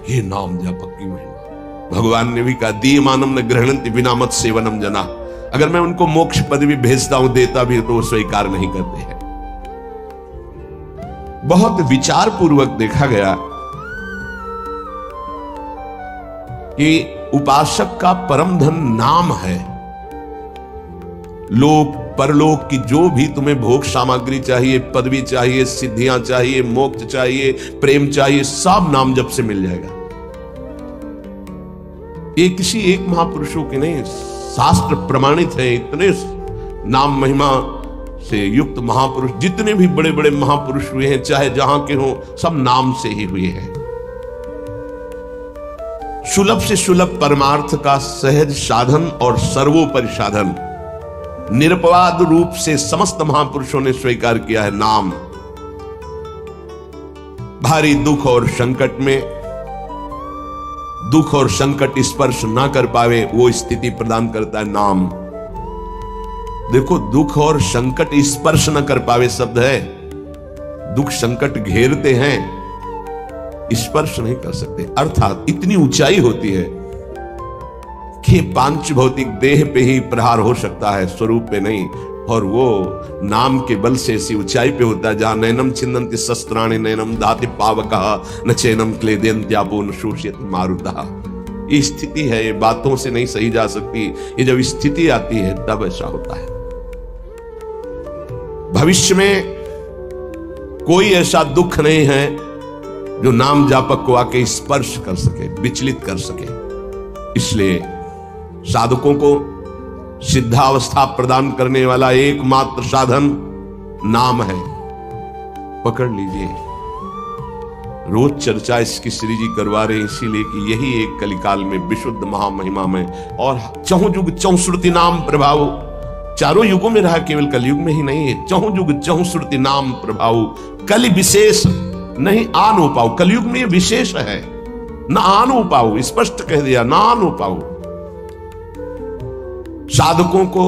ये नाम जापक की महिमा। भगवान ने भी कहा दीयमानम न गृह्णन्ति विना मत सेवनम जना। अगर मैं उनको मोक्ष पद भी भेजता हूं, देता भी तो वो स्वीकार नहीं करते हैं। बहुत विचार पूर्वक देखा गया कि उपासक का परम धन नाम है। लोक परलोक की जो भी तुम्हें भोग सामग्री चाहिए, पदवी चाहिए, सिद्धियां चाहिए, मोक्ष चाहिए, प्रेम चाहिए, सब नाम जप से मिल जाएगा। ये किसी एक महापुरुषों के नहीं, शास्त्र प्रमाणित है। इतने नाम महिमा से युक्त महापुरुष, जितने भी बड़े बड़े महापुरुष हुए हैं, चाहे जहां के हों, सब नाम से ही हुए हैं। सुलभ से सुलभ परमार्थ का सहज साधन और सर्वोपरि साधन निरपवाद रूप से समस्त महापुरुषों ने स्वीकार किया है नाम। भारी दुख और संकट में दुख और संकट स्पर्श ना कर पावे वो स्थिति प्रदान करता है नाम। देखो, दुख और संकट स्पर्श न कर पावे शब्द है। दुख संकट घेरते हैं, स्पर्श नहीं कर सकते। अर्थात इतनी ऊंचाई होती है कि पांच भौतिक देह पे ही प्रहार हो सकता है, स्वरूप पे नहीं। और वो नाम के बल से ऐसी ऊंचाई पे होता है जहां नैनम छिन्नन्ति शस्त्राणि नैनम दाति पावकः न चैनम क्लेदयन्त्यापो न शोषयति मारुतः। ये स्थिति है, ये बातों से नहीं सही जा सकती। ये जब स्थिति आती है तब ऐसा होता है। भविष्य में कोई ऐसा दुख नहीं है जो नाम जापक को आके स्पर्श कर सके, विचलित कर सके। इसलिए साधकों को सिद्धावस्था प्रदान करने वाला एकमात्र साधन नाम है। पकड़ लीजिए। रोज चर्चा इसकी श्री जी करवा रहे हैं, इसीलिए कि यही एक कलिकाल में विशुद्ध महामहिमा में और चहुं युग चहुं श्रुति नाम प्रभाव, चारों युगों में रहा, केवल कलयुग में ही नहीं है। चहुं युग चहुं श्रुति नाम प्रभाव, कलि विशेष नहीं आन हो पाओ। कलयुग में ये विशेष है, न आन हो पाओ, स्पष्ट कह दिया, ना आन हो पाओ। साधकों को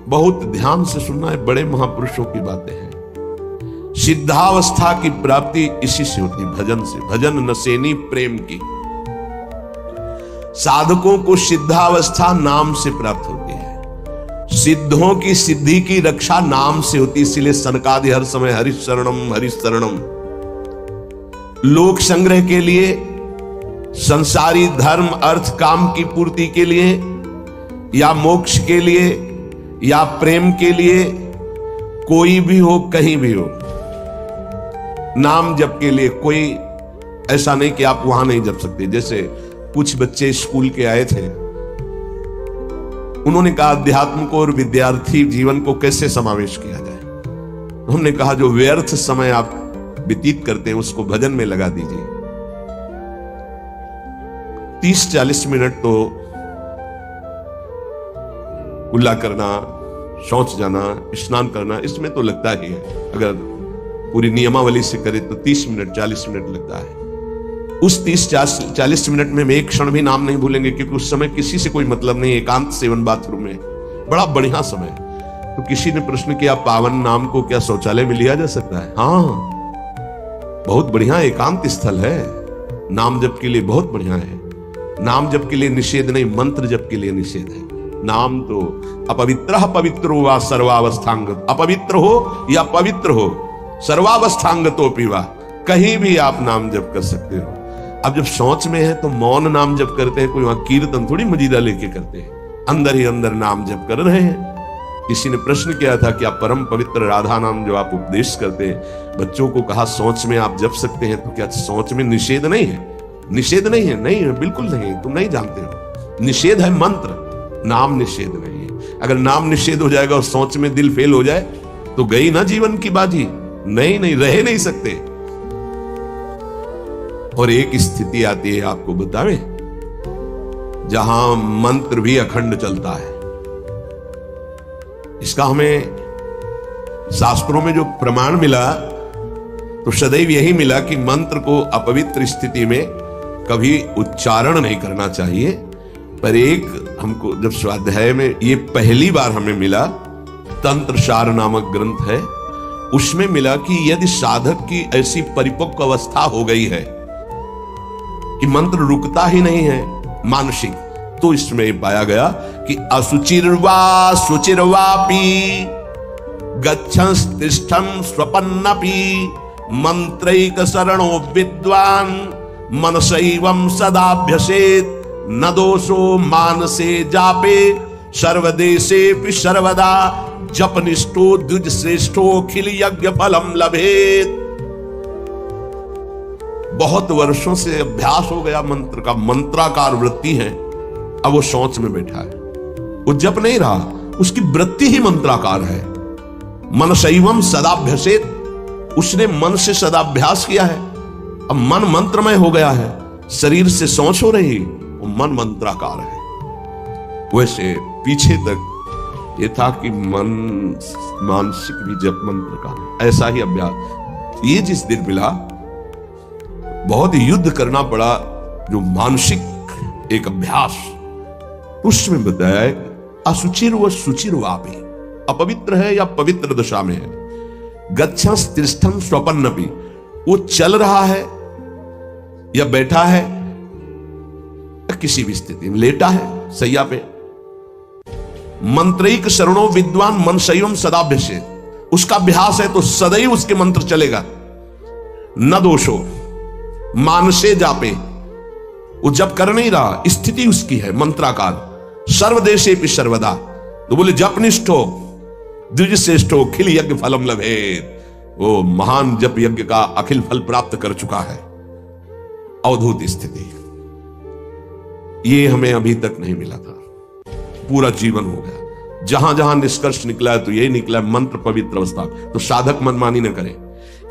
बहुत ध्यान से सुनना है, बड़े महापुरुषों की बातें हैं। सिद्धावस्था की प्राप्ति इसी से होती, भजन से। भजन नसेनी प्रेम की। साधकों को सिद्धावस्था नाम से प्राप्त होती है। सिद्धों की सिद्धि की रक्षा नाम से होती, इसीलिए सनकादि हर समय हरिशरणम हरिशरणम। लोक संग्रह के लिए, संसारी धर्म अर्थ काम की पूर्ति के लिए, या मोक्ष के लिए, या प्रेम के लिए, कोई भी हो, कहीं भी हो, नाम जप के लिए कोई ऐसा नहीं कि आप वहां नहीं जप सकते। जैसे कुछ बच्चे स्कूल के आए थे, उन्होंने कहा अध्यात्म को और विद्यार्थी जीवन को कैसे समावेश किया जाए। हमने कहा जो व्यर्थ समय आप व्यतीत करते हैं उसको भजन में लगा दीजिए। 30-40 मिनट तो कुल्ला करना, शौच जाना, स्नान करना, इसमें तो लगता ही है। अगर पूरी नियमावली से करे तो 30 मिनट 40 मिनट लगता है। उस 30-40 मिनट में हम एक क्षण भी नाम नहीं भूलेंगे, क्योंकि उस समय किसी से कोई मतलब नहीं। एकांत सेवन बाथरूम में बड़ा बढ़िया समय। तो किसी ने प्रश्न किया पावन नाम को क्या शौचालय में लिया जा सकता है? हाँ, बहुत बढ़िया एकांत स्थल है, नाम जप के लिए बहुत बढ़िया है। नाम जप के लिए निषेध नहीं, मंत्र जप के लिए निषेध है। नाम तो अपवित्र पवित्रो वा सर्वावस्थांगत, अपवित्र हो या पवित्र हो, सर्वावस्थांगतो पीवा, कहीं भी आप नाम जप कर सकते हो। अब जब शौच में है तो मौन नाम जप करते हैं, कोई वहां कीर्तन थोड़ी मजीदा लेके करते हैं, अंदर ही अंदर नाम जप कर रहे हैं। किसी ने प्रश्न किया था कि आप परम पवित्र राधा नाम जो आप उपदेश करते हैं, बच्चों को कहा शौच में आप जप सकते हैं, तो क्या शौच में निषेध नहीं है? निषेध नहीं है, नहीं है, बिल्कुल नहीं, तुम नहीं जानते हो। निषेध है मंत्र, नाम निषेध नहीं है। अगर नाम निषेध हो जाएगा और शौच में दिल फेल हो जाए तो गई ना जीवन की बाजी। नहीं नहीं, रह नहीं सकते। और एक स्थिति आती है, आपको बतावे, जहां मंत्र भी अखंड चलता है। इसका हमें शास्त्रों में जो प्रमाण मिला तो सदैव यही मिला कि मंत्र को अपवित्र स्थिति में कभी उच्चारण नहीं करना चाहिए। पर एक हमको जब स्वाध्याय में ये पहली बार हमें मिला, तंत्र सार नामक ग्रंथ है, उसमें मिला कि यदि साधक की ऐसी परिपक्व अवस्था हो गई है कि मंत्र रुकता ही नहीं है मानसिक, तो इसमें पाया गया कि असुचिर्वा शुचिर्वापि गच्छंस्तिष्ठं स्वपन्नपि मंत्रैक शरणो विद्वान मनसैवं सदाभ्यसेत् न दोषो मानसे जापे सर्वदेशेऽपि सर्वदा जपनिष्ठो द्विज श्रेष्ठो अखिल यज्ञ फलम लभेत। बहुत वर्षों से अभ्यास हो गया मंत्र का, मंत्राकार वृत्ति है, अब वो शौच में बैठा है, वो जप नहीं रहा, उसकी वृत्ति ही मंत्राकार है। मनसैवं सदाभ्यसेत, उसने मन से सदाभ्यास किया है, अब मन मंत्रमय हो गया है, शरीर से शौच हो रही, वो मन मंत्राकार है। वैसे पीछे तक ये था कि मन मानसिक भी जप मंत्र का, ऐसा ही अभ्यास। ये जिस दिन मिला बहुत युद्ध करना पड़ा, जो मानसिक एक अभ्यास, उसमें बताया असुचिर व सुचिर वापि, अपवित्र है या पवित्र दशा में है, गच्छंस तिष्ठं स्वपन्नपि, वो चल रहा है या बैठा है या किसी भी स्थिति में लेटा है सैया पे, मंत्रैक शरणो विद्वान मनसैवं सदाभ्यसेत्, उसका अभ्यास है तो सदैव उसके मंत्र चलेगा, न दोषो मानसे जापे, वो जब कर नहीं रहा, स्थिति उसकी है मंत्राकार, सर्वदेशेऽपि सर्वदा, तो बोले जपनिष्ठो द्विज श्रेष्ठो अखिल यज्ञ फलम लभेत, वो महान जप यज्ञ का अखिल फल प्राप्त कर चुका है। अवधूत स्थिति, ये हमें अभी तक नहीं मिला था, पूरा जीवन हो गया। जहां जहां निष्कर्ष निकला है तो यही निकला, मंत्र पवित्र अवस्था। तो साधक मनमानी न करे,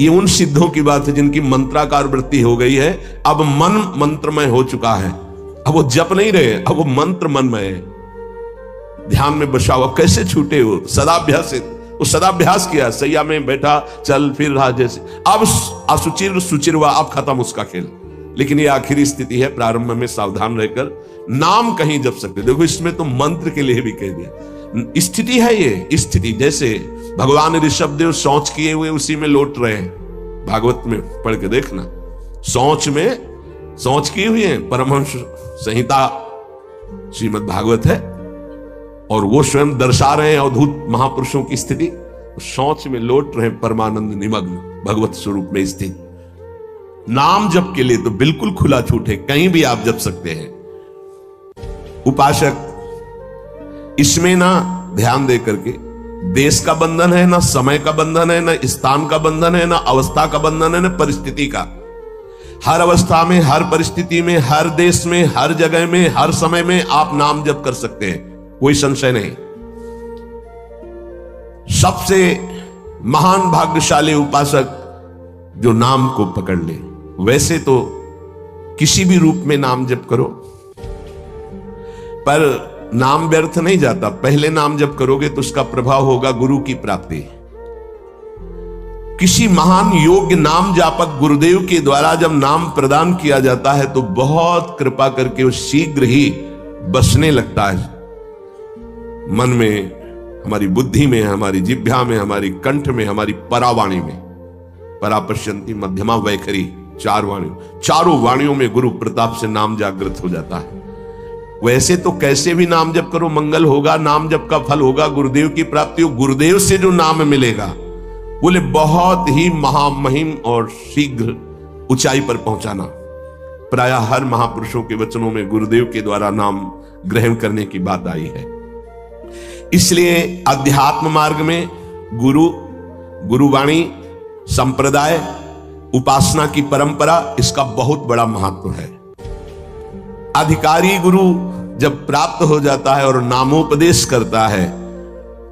ये उन सिद्धों की बात है जिनकी मंत्राकार वृत्ति हो गई है, अब मन मंत्रमय हो चुका है, अब वो जप नहीं रहे, अब वो मंत्र मनमय है, ध्यान में बसा हुआ। कैसे छूटे हो? सदाभ्यास, वो सदाभ्यास किया, सैया में बैठा चल फिर रहा जैसे, अब असुचिर सुचिर हुआ, अब खत्म उसका खेल। लेकिन ये आखिरी स्थिति है, प्रारंभ में सावधान रहकर नाम कहीं जप सकते। देखो इसमें तो मंत्र के लिए भी कह दिया, स्थिति है ये स्थिति। जैसे भगवान ऋषभदेव शौच किए हुए उसी में लौट रहे हैं, भागवत में पढ़ के देखना, शौच की हुई है, परमहंस संहिता श्रीमद् भागवत है, और वो स्वयं दर्शा रहे हैं अवधूत महापुरुषों की स्थिति, शौच में लौट रहे हैं परमानंद निमग्न भगवत स्वरूप में स्थित। नाम जप के लिए तो बिल्कुल खुला छूट है, कहीं भी आप जप सकते हैं। उपासक इसमें ना ध्यान दे करके, देश का बंधन है ना, समय का बंधन है ना, स्थान का बंधन है ना, अवस्था का बंधन है ना, परिस्थिति का। हर अवस्था में, हर परिस्थिति में, हर देश में, हर जगह में, हर समय में आप नाम जप कर सकते हैं, कोई संशय नहीं। सबसे महान भाग्यशाली उपासक जो नाम को पकड़ ले। वैसे तो किसी भी रूप में नाम जप करो, पर नाम व्यर्थ नहीं जाता। पहले नाम जप करोगे तो उसका प्रभाव होगा गुरु की प्राप्ति। किसी महान योग्य नाम जापक गुरुदेव के द्वारा जब नाम प्रदान किया जाता है तो बहुत कृपा करके वो शीघ्र ही बसने लगता है मन में, हमारी बुद्धि में, हमारी जिह्वा में, हमारी कंठ में, हमारी परावाणी में। परापश्यंती मध्यमा वैखरी, चारों वाणियों में गुरु प्रताप से नाम जागृत हो जाता है। वैसे तो कैसे भी नाम जप करो मंगल होगा, नाम जप का फल होगा, गुरुदेव की प्राप्ति हो। गुरुदेव से जो नाम मिलेगा बोले बहुत ही महामहिम और शीघ्र ऊंचाई पर पहुंचाना। प्राय हर महापुरुषों के वचनों में गुरुदेव के द्वारा नाम ग्रहण करने की बात आई है। इसलिए अध्यात्म मार्ग में गुरुवाणी, संप्रदाय, उपासना की परंपरा, इसका बहुत बड़ा महत्व है। अधिकारी गुरु जब प्राप्त हो जाता है और नामोपदेश करता है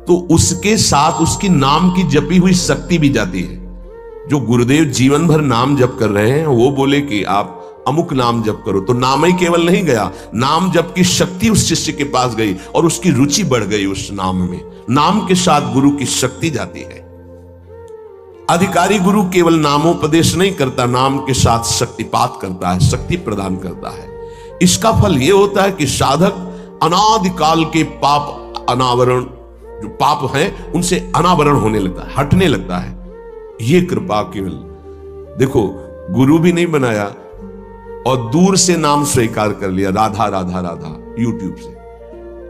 तो उसके साथ उसकी नाम की जपी हुई शक्ति भी जाती है। जो गुरुदेव जीवन भर नाम जप कर रहे हैं वो बोले कि आप अमुक नाम जप करो, तो नाम ही केवल नहीं गया, नाम जप की शक्ति उस शिष्य के पास गई और उसकी रुचि बढ़ गई उस नाम में। नाम के साथ गुरु की शक्ति जाती है। अधिकारी गुरु केवल नामोपदेश नहीं करता, नाम के साथ शक्तिपात करता है, शक्ति प्रदान करता है। इसका फल यह होता है कि साधक अनादिकाल के पाप अनावरण, जो पाप हैं उनसे अनावरण होने लगता है, हटने लगता है। यह कृपा केवल, देखो गुरु भी नहीं बनाया, और दूर से नाम स्वीकार कर लिया, राधा राधा राधा। यूट्यूब से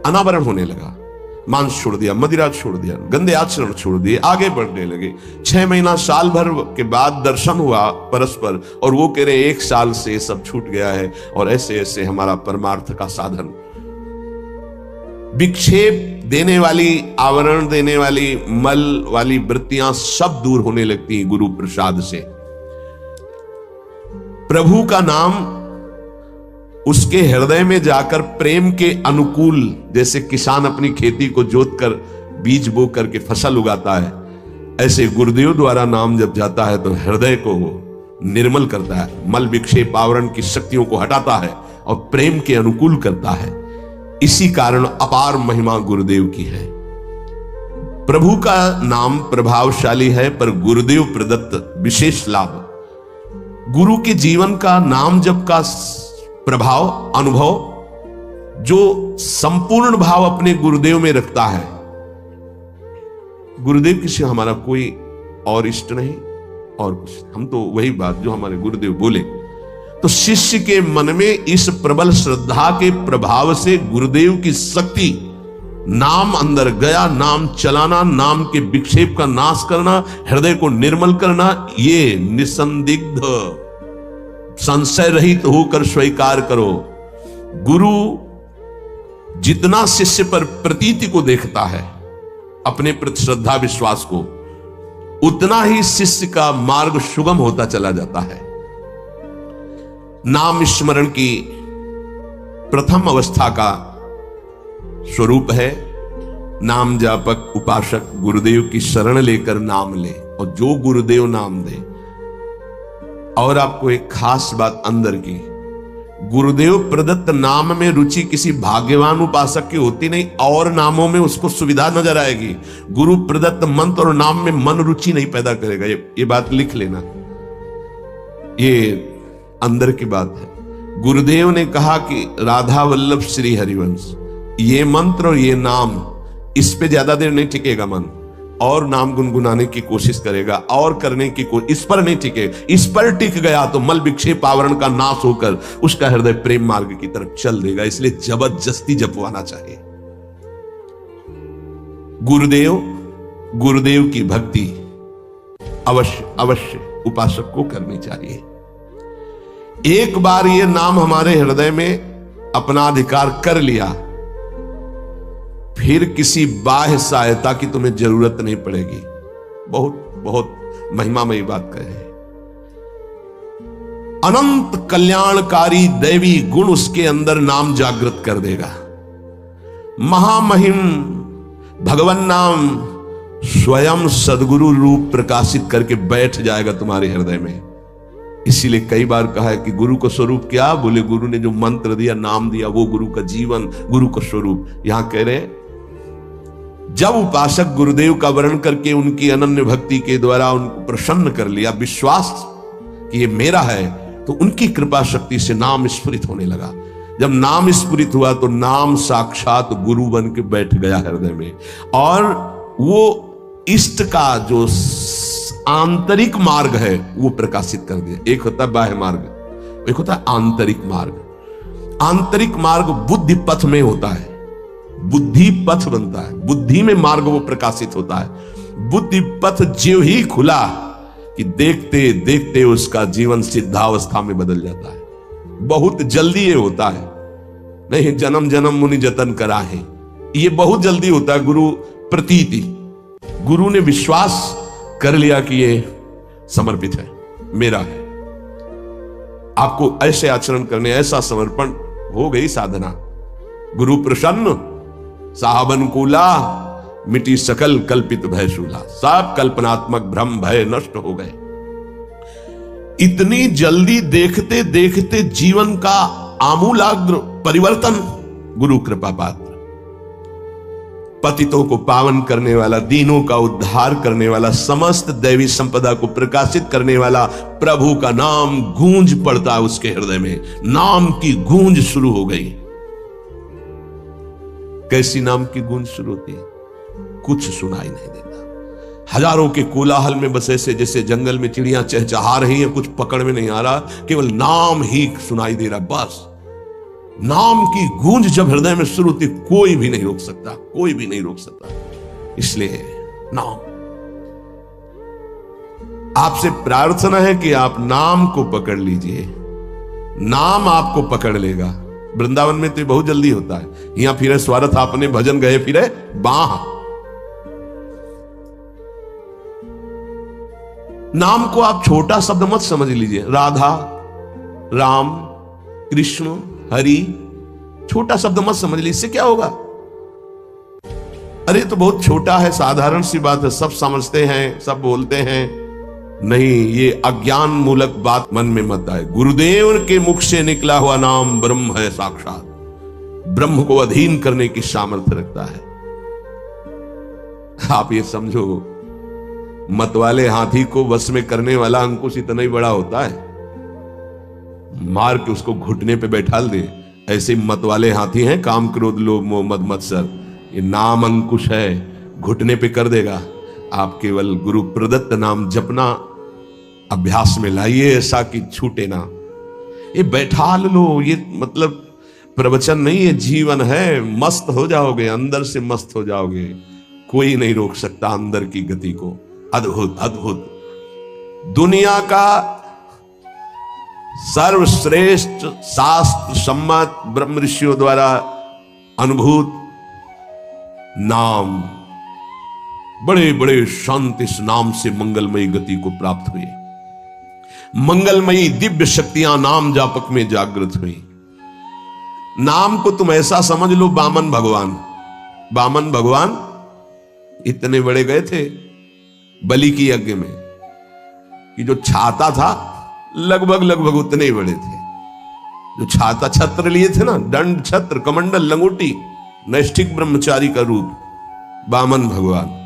अनावरण होने लगा, मांस छोड़ दिया, मदिरा छोड़ दिया, गंदे आचरण छोड़ दिए, आगे बढ़ने लगे। 6 महीना साल भर के बाद दर्शन हुआ परस्पर, और वो कह रहे 1 साल से सब छूट गया है, और ऐसे ऐसे हमारा परमार्थ का साधन। विक्षेप देने वाली, आवरण देने वाली, मल वाली वृत्तियां सब दूर होने लगती हैं गुरु प्रसाद से। प्रभु का नाम उसके हृदय में जाकर प्रेम के अनुकूल, जैसे किसान अपनी खेती को जोत कर बीज बो करके फसल उगाता है, ऐसे गुरुदेव द्वारा नाम जब जाता है तो हृदय को निर्मल करता है, मल विक्षेप आवरण की शक्तियों को हटाता है और प्रेम के अनुकूल करता है। इसी कारण अपार महिमा गुरुदेव की है। प्रभु का नाम प्रभावशाली है, पर गुरुदेव प्रदत्त विशेष लाभ। गुरु के जीवन का नाम जप का प्रभाव, अनुभव, जो संपूर्ण भाव अपने गुरुदेव में रखता है, गुरुदेव की सिवा हमारा कोई और इष्ट नहीं और कुछ, हम तो वही बात जो हमारे गुरुदेव बोले। तो शिष्य के मन में इस प्रबल श्रद्धा के प्रभाव से गुरुदेव की शक्ति, नाम अंदर गया, नाम चलाना, नाम के विक्षेप का नाश करना, हृदय को निर्मल करना, ये निसंदिग्ध संशय रहित होकर स्वीकार करो। गुरु जितना शिष्य पर प्रतीति को देखता है, अपने प्रति श्रद्धा विश्वास को, उतना ही शिष्य का मार्ग सुगम होता चला जाता है। नाम स्मरण की प्रथम अवस्था का स्वरूप है नाम जापक उपासक गुरुदेव की शरण लेकर नाम ले, और जो गुरुदेव नाम दे। और आपको एक खास बात अंदर की, गुरुदेव प्रदत्त नाम में रुचि किसी भाग्यवान उपासक की होती नहीं, और नामों में उसको सुविधा नजर आएगी। गुरु प्रदत्त मंत्र और नाम में मन रुचि नहीं पैदा करेगा। ये बात लिख लेना, ये अंदर की बात है। गुरुदेव ने कहा कि राधा वल्लभ श्री हरिवंश, ये मंत्र और ये नाम, इस पे ज्यादा देर नहीं टिकेगा मन, और नाम गुनगुनाने की कोशिश करेगा और करने की कोशिश, इस पर नहीं टिके। इस पर टिक गया तो मल विक्षेप आवरण का नाश होकर उसका हृदय प्रेम मार्ग की तरफ चल देगा। इसलिए जबरदस्ती जपवाना चाहिए। गुरुदेव की भक्ति अवश्य अवश्य उपासक को करनी चाहिए। एक बार ये नाम हमारे हृदय में अपना अधिकार कर लिया, फिर किसी बाह्य सहायता की तुम्हें जरूरत नहीं पड़ेगी। बहुत बहुत महिमामयी बात कहे। अनंत कल्याणकारी दैवी गुण उसके अंदर नाम जागृत कर देगा। महामहिम भगवान नाम स्वयं सदगुरु रूप प्रकाशित करके बैठ जाएगा तुम्हारे हृदय में। इसीलिए कई बार कहा है कि गुरु का स्वरूप क्या? बोले गुरु ने जो मंत्र दिया, नाम दिया, वो गुरु का जीवन, गुरु का स्वरूप। यहां कह रहे हैं जब उपासक गुरुदेव का वर्ण करके उनकी अनन्य भक्ति के द्वारा उनको प्रसन्न कर लिया, विश्वास कि ये मेरा है, तो उनकी कृपा शक्ति से नाम स्फुरित होने लगा। जब नाम स्फुरित हुआ तो नाम साक्षात गुरु बन के बैठ गया हृदय में, और वो इष्ट का जो आंतरिक मार्ग है वो प्रकाशित कर दिया। एक होता है बाह्य मार्ग, एक होता है आंतरिक मार्ग। आंतरिक मार्ग बुद्धि पथ में होता है, बुद्धि पथ बनता है, बुद्धि में मार्ग वो प्रकाशित होता है। बुद्धि पथ ज्यों ही खुला कि देखते देखते उसका जीवन सिद्धावस्था में बदल जाता है। बहुत जल्दी ये होता है, नहीं जन्म जन्म मुनि जतन करा है, ये बहुत जल्दी होता है। गुरु प्रतीति, गुरु ने विश्वास कर लिया कि ये समर्पित है, मेरा है। आपको ऐसे आचरण करने, ऐसा समर्पण, हो गई साधना। गुरु प्रसन्न, साहब अनुकूला, मिटी सकल कल्पित भय शूला। सब कल्पनात्मक भ्रम भय नष्ट हो गए। इतनी जल्दी देखते देखते जीवन का आमूलाग्र परिवर्तन। गुरु कृपा पात्र, पतितों को पावन करने वाला, दीनों का उद्धार करने वाला, समस्त दैवी संपदा को प्रकाशित करने वाला प्रभु का नाम गूंज पड़ता है उसके हृदय में। नाम की गूंज शुरू हो गई। कैसी नाम की गूंज शुरू होती है? कुछ सुनाई नहीं देता, हजारों के कोलाहल में बस ऐसे जैसे जंगल में चिड़ियां चहचहा रही हैं, कुछ पकड़ में नहीं आ रहा, केवल नाम ही सुनाई दे रहा। बस नाम की गूंज जब हृदय में शुरू होती, कोई भी नहीं रोक सकता, कोई भी नहीं रोक सकता। इसलिए नाम, आपसे प्रार्थना है कि आप नाम को पकड़ लीजिए, नाम आपको पकड़ लेगा। वृंदावन में तो ये बहुत जल्दी होता है, यहां फिरे स्वार्थ आपने भजन गए फिरे बाह। नाम को आप छोटा शब्द मत समझ लीजिए। राधा, राम, कृष्ण, हरि, छोटा शब्द मत समझ लीजिए। इससे क्या होगा? अरे तो बहुत छोटा है, साधारण सी बात है, सब समझते हैं, सब बोलते हैं। नहीं, ये अज्ञान मूलक बात मन में मत आए। गुरुदेव के मुख से निकला हुआ नाम ब्रह्म है साक्षात, ब्रह्म को अधीन करने की सामर्थ्य रखता है। आप ये समझो, मतवाले हाथी को वश में करने वाला अंकुश इतना ही बड़ा होता है, मार के उसको घुटने पे बैठाल दे। ऐसे मतवाले हाथी हैं काम, क्रोध, लोभ, मोह, मद, मत्सर। ये नाम अंकुश है, घुटने पे कर देगा। आप केवल गुरु प्रदत्त नाम जपना अभ्यास में लाइए, ऐसा कि छूटे ना। ये बैठा लो, ये मतलब प्रवचन नहीं, ये जीवन है। मस्त हो जाओगे, अंदर से मस्त हो जाओगे, कोई नहीं रोक सकता अंदर की गति को। अद्भुत अद्भुत, दुनिया का सर्वश्रेष्ठ शास्त्र सम्मत ब्रह्म ऋषियों द्वारा अनुभूत नाम, बड़े बड़े संत इस नाम से मंगलमयी गति को प्राप्त हुए। मंगलमयी दिव्य शक्तियां नाम जापक में जागृत हुई। नाम को तुम ऐसा समझ लो, वामन भगवान, वामन भगवान इतने बड़े गए थे बलि की यज्ञ में कि जो छाता था लगभग लगभग उतने ही बड़े थे। जो छाता, छत्र लिए थे ना, दंड, छत्र, कमंडल, लंगोटी, नैष्ठिक ब्रह्मचारी का रूप, वामन भगवान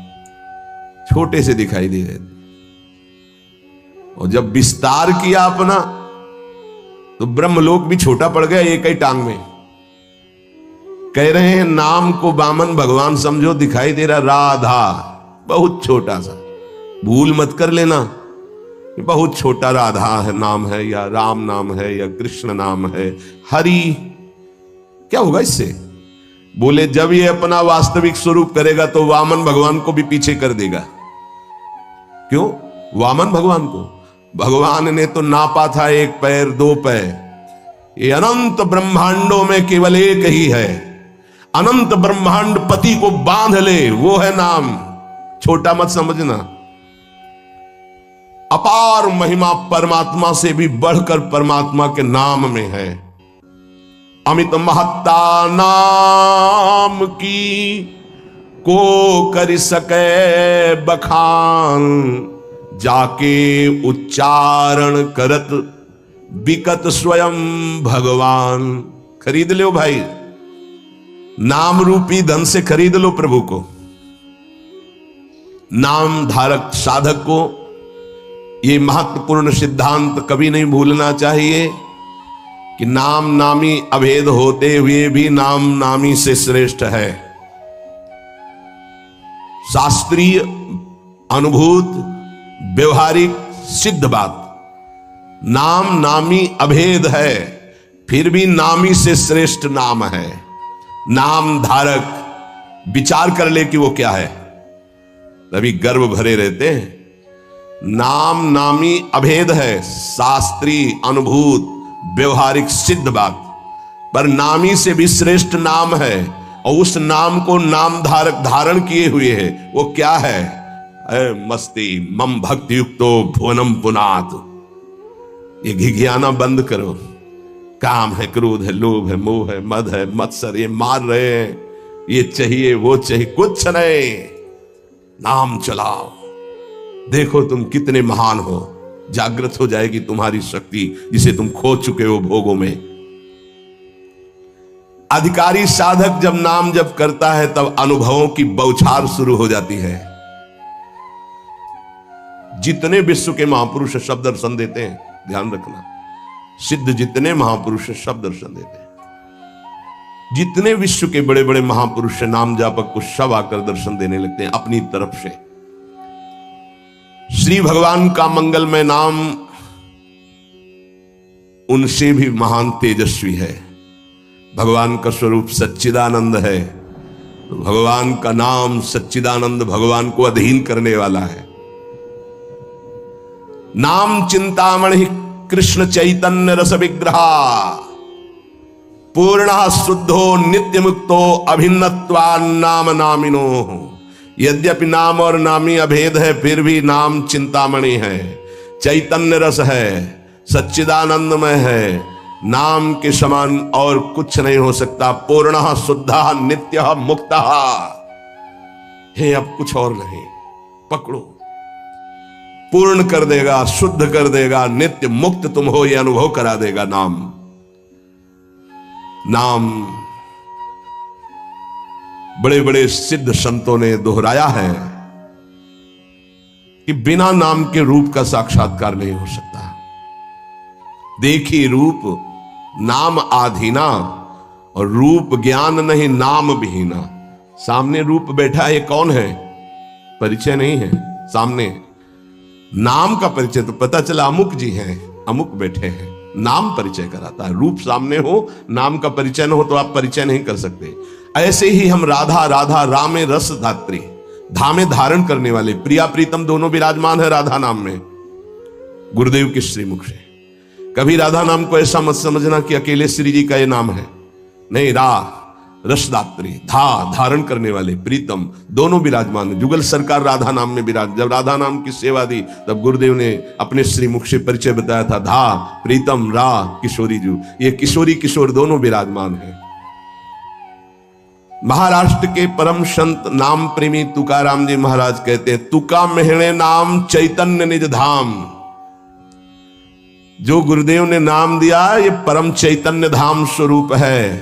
छोटे से दिखाई दे रहे थे। और जब विस्तार किया अपना, तो ब्रह्मलोक भी छोटा पड़ गया एक ही टांग में। कह रहे हैं नाम को वामन भगवान समझो, दिखाई दे रहा राधा, बहुत छोटा सा, भूल मत कर लेना, बहुत छोटा राधा है नाम है, या राम नाम है, या कृष्ण नाम है, हरि। क्या होगा इससे? बोले जब ये अपना वास्तविक स्वरूप करेगा तो वामन भगवान को भी पीछे कर देगा। क्यों? वामन भगवान को भगवान ने तो नापा था एक पैर, दो पैर। ये अनंत ब्रह्मांडों में केवल एक ही है। अनंत ब्रह्मांड पति को बांध ले, वो है नाम। छोटा मत समझना। अपार महिमा परमात्मा से भी बढ़कर परमात्मा के नाम में है। अमित महत्ता नाम की को कर सके बखान, जाके उच्चारण करत बिकत स्वयं भगवान। खरीद लो भाई, नाम रूपी धन से खरीद लो प्रभु को। नाम धारक साधक को ये महत्वपूर्ण सिद्धांत कभी नहीं भूलना चाहिए कि नाम नामी अभेद होते हुए भी नाम नामी से श्रेष्ठ है। शास्त्रीय, अनुभूत, व्यवहारिक सिद्ध बात, नाम नामी अभेद है, फिर भी नामी से श्रेष्ठ नाम है। नाम धारक विचार कर ले कि वो क्या है, तभी गर्व भरे रहते हैं। नाम नामी अभेद है, शास्त्रीय, अनुभूत, व्यवहारिक सिद्ध बात, पर नामी से भी श्रेष्ठ नाम है। और उस नाम को नाम धारक धारण किए हुए है, वो क्या है? मस्ती मम भक्ति युक्तो भुवनम पुनात। ये घिघियाना बंद करो। काम है, क्रोध है, लोभ है, मोह है, मद है, मत्सर, ये मार रहे हैं, ये चाहिए, वो चाहिए, कुछ नहीं। नाम चलाओ, देखो तुम कितने महान हो। जागृत हो जाएगी तुम्हारी शक्ति जिसे तुम खो चुके हो भोगों में। अधिकारी साधक जब नाम जप करता है तब अनुभवों की बौछार शुरू हो जाती है। जितने विश्व के महापुरुष शब्द दर्शन देते हैं, ध्यान रखना, सिद्ध जितने महापुरुष शब्द दर्शन देते हैं, जितने विश्व के बड़े बड़े महापुरुष नाम जापक को सब आकर दर्शन देने लगते हैं अपनी तरफ से। श्री भगवान का मंगलमय नाम उनसे भी महान तेजस्वी है। भगवान का स्वरूप सच्चिदानंद है, तो भगवान का नाम सच्चिदानंद भगवान को अधीन करने वाला है। नाम चिंतामणि कृष्ण चैतन्य रस विग्रहा पूर्ण शुद्धो नित्य मुक्तो अभिन्नत्वान नाम नामिनो। यद्यपि नाम और नामी अभेद है, फिर भी नाम चिंतामणि है, चैतन्य रस है, सच्चिदानंदमय है। नाम के समान और कुछ नहीं हो सकता। पूर्ण शुद्ध नित्य मुक्त है, अब कुछ और नहीं, पकड़ो। पूर्ण कर देगा, शुद्ध कर देगा, नित्य मुक्त तुम हो यह अनुभव करा देगा नाम। नाम बड़े बड़े सिद्ध संतों ने दोहराया है कि बिना नाम के रूप का साक्षात्कार नहीं हो सकता। देखी रूप नाम आधीना, और रूप ज्ञान नहीं नाम विहीना। सामने रूप बैठा है, कौन है? परिचय नहीं है सामने। नाम का परिचय तो पता चला अमुक जी हैं, अमुक बैठे हैं, नाम परिचय कराता है। रूप सामने हो, नाम का परिचय न हो तो आप परिचय नहीं कर सकते। ऐसे ही हम राधा राधा रामे रस धात्री, धामे धारण करने वाले, प्रिया प्रीतम दोनों विराजमान है राधा नाम में, गुरुदेव के श्रीमुख से। कभी राधा नाम को ऐसा मत समझना कि अकेले श्री जी का ये नाम है, नहीं। रसदात्री, धारण करने वाले, प्रीतम दोनों विराजमान है। जुगल सरकार राधा नाम में विराज, जब राधा नाम की सेवा दी तब गुरुदेव ने अपने श्रीमुख से परिचय बताया था, प्रीतम किशोरी जू, ये किशोरी किशोर दोनों विराजमान है। महाराष्ट्र के परम संत नाम प्रेमी तुकाराम जी महाराज कहते हैं, तुका मेहणे नाम चैतन्य निज धाम। जो गुरुदेव ने नाम दिया ये परम चैतन्य धाम स्वरूप है,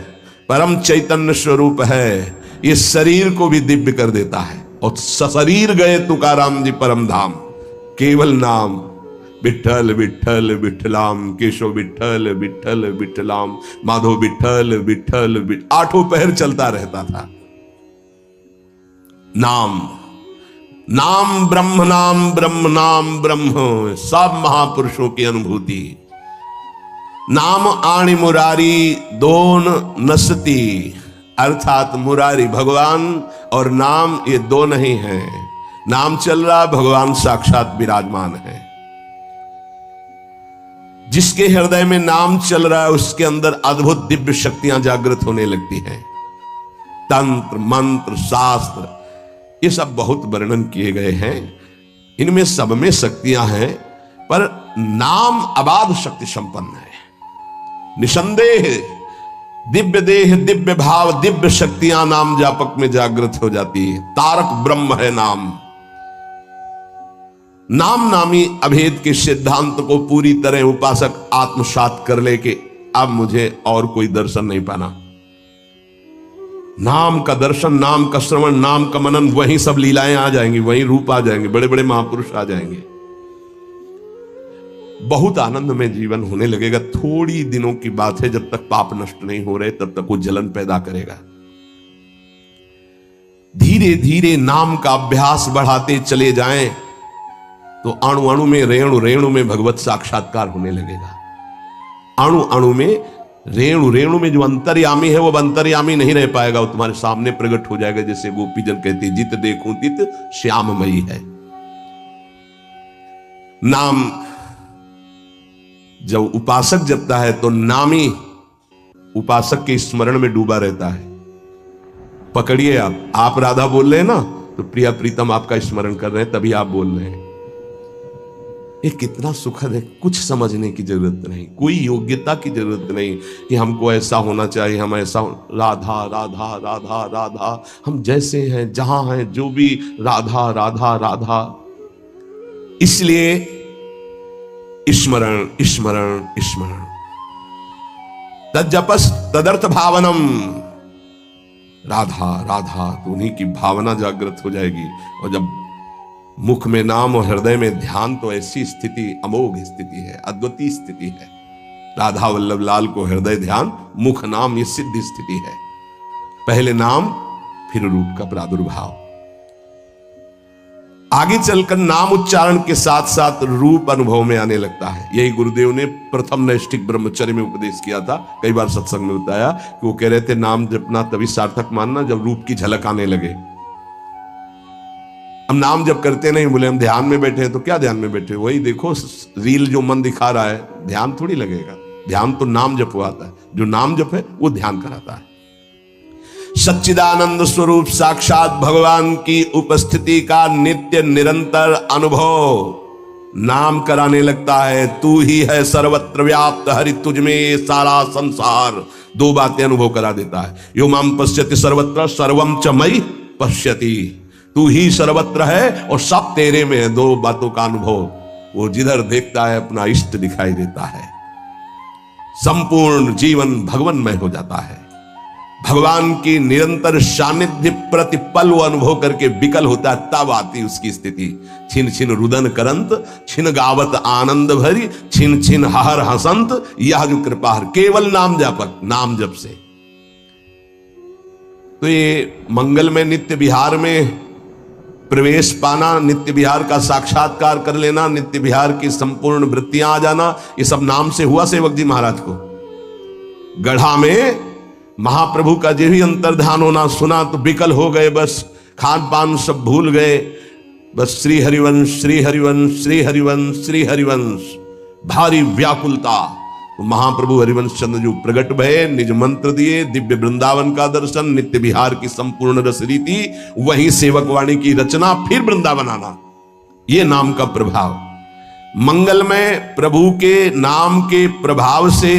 परम चैतन्य स्वरूप है। ये शरीर को भी दिव्य कर देता है। और शरीर गए तुकाराम जी परम धाम, केवल नाम विठ्ठल विठ्ठल विठ्ठलाम, केशव विठ्ठल विठ्ठल विठ्ठलाम, माधव विठ्ठल विठ्ठल, आठों पहर चलता रहता था। नाम नाम ब्रह्म, नाम ब्रह्म, नाम ब्रह्म, सब महापुरुषों की अनुभूति। नाम आणी मुरारी दोन नसती, अर्थात मुरारी भगवान और नाम ये दो नहीं है। नाम चल रहा, भगवान साक्षात विराजमान है। जिसके हृदय में नाम चल रहा है उसके अंदर अद्भुत दिव्य शक्तियां जागृत होने लगती हैं। तंत्र मंत्र शास्त्र ये सब बहुत वर्णन किए गए हैं, इनमें सब में शक्तियां हैं, पर नाम अबाध शक्ति संपन्न है। निसंदेह दिव्य देह, दिव्य भाव, दिव्य शक्तियां नाम जापक में जागृत हो जाती है। तारक ब्रह्म है नाम। नाम नामी अभेद के सिद्धांत को पूरी तरह उपासक आत्मसात कर ले के अब मुझे और कोई दर्शन नहीं पाना। नाम का दर्शन, नाम का श्रवण, नाम का मनन, वहीं सब लीलाएं आ जाएंगी, वहीं रूप आ जाएंगे, बड़े बड़े महापुरुष आ जाएंगे। बहुत आनंद में जीवन होने लगेगा। थोड़ी दिनों की बात है, जब तक पाप नष्ट नहीं हो रहे तब तक वो जलन पैदा करेगा। धीरे धीरे नाम का अभ्यास बढ़ाते चले जाएं तो अणु अणु में, रेणु रेणु में भगवत साक्षात्कार होने लगेगा। अणु अणु में, रेणु रेणु में जो अंतर्यामी है वो अंतर्यामी नहीं रह पाएगा, वो तुम्हारे सामने प्रकट हो जाएगा। जैसे गोपीजन कहते, जित देखूं तित श्याममयी है। नाम जब उपासक जपता है तो नामी उपासक के स्मरण में डूबा रहता है। पकड़िए, आप राधा बोल रहे हैं ना, तो प्रिया प्रीतम आपका स्मरण कर रहे हैं, तभी आप बोल रहे हैं। ये कितना सुखद है। कुछ समझने की जरूरत नहीं, कोई योग्यता की जरूरत नहीं कि हमको ऐसा होना चाहिए, हम ऐसा। राधा राधा राधा राधा, हम जैसे हैं, जहां हैं, जो भी राधा राधा राधा। इसलिए स्मरण स्मरण स्मरण, तज्जपस तदर्थ भावनम। राधा राधा तो उन्हीं की भावना जागृत हो जाएगी। और जब मुख में नाम और हृदय में ध्यान, तो ऐसी स्थिति अमोघ स्थिति है, अद्वितीय स्थिति है। राधा वल्लभ लाल को हृदय ध्यान, मुख नाम, ये सिद्ध स्थिति है। पहले नाम, फिर रूप का प्रादुर्भाव। आगे चलकर नाम उच्चारण के साथ साथ रूप अनुभव में आने लगता है। यही गुरुदेव ने प्रथम नैष्ठिक ब्रह्मचर्य में उपदेश किया था, कई बार सत्संग में बताया कि वो कह रहे थे नाम जपना तभी सार्थक मानना जब रूप की झलक आने लगे। हम नाम जप करते नहीं, बोले हम ध्यान में बैठे हैं, तो क्या ध्यान में बैठे, वही देखो रील जो मन दिखा रहा है, ध्यान थोड़ी लगेगा। ध्यान तो नाम जपवाता है, जो नाम जप है वो ध्यान कराता है। सच्चिदानंद स्वरूप साक्षात भगवान की उपस्थिति का नित्य निरंतर अनुभव नाम कराने लगता है। तू ही है सर्वत्र व्याप्त, हरि तुझ में सारा संसार। दो बातें अनुभव करा देता है। यो माम पश्यति सर्वत्र सर्वम च मयि पश्यति। तू ही सर्वत्र है और सब तेरे में है। दो बातों का अनुभव, वो जिधर देखता है अपना इष्ट दिखाई देता है। संपूर्ण जीवन भगवन्मय हो जाता है। भगवान की निरंतर सानिध्य प्रतिपल वो अनुभव करके विकल होता है, तब आती उसकी स्थिति। छिन छिन रुदन करंत, छिन गावत आनंद भरी, छिन छिन हर हसंत, यह जो कृपा हर। केवल नाम जापक, नाम जप से। तो ये मंगल में नित्य विहार में प्रवेश पाना, नित्य विहार का साक्षात्कार कर लेना, नित्य विहार की संपूर्ण वृत्तियां आ जाना, ये सब नाम से हुआ सेवक जी महाराज को। गढ़ा में महाप्रभु का जो भी अंतर्ध्यान होना सुना तो विकल हो गए, बस खान पान सब भूल गए। बस श्री हरिवंश, श्री हरिवंश, श्री हरिवंश, श्री हरिवंश, भारी व्याकुलता। तो महाप्रभु हरिवंश चंद्र जो प्रकट भये, निज मंत्र दिए, दिव्य वृंदावन का दर्शन, नित्य विहार की संपूर्ण रस रीति, वही सेवक वाणी की रचना, फिर वृंदावन आना। ये नाम का प्रभाव। मंगल में प्रभु के नाम के प्रभाव से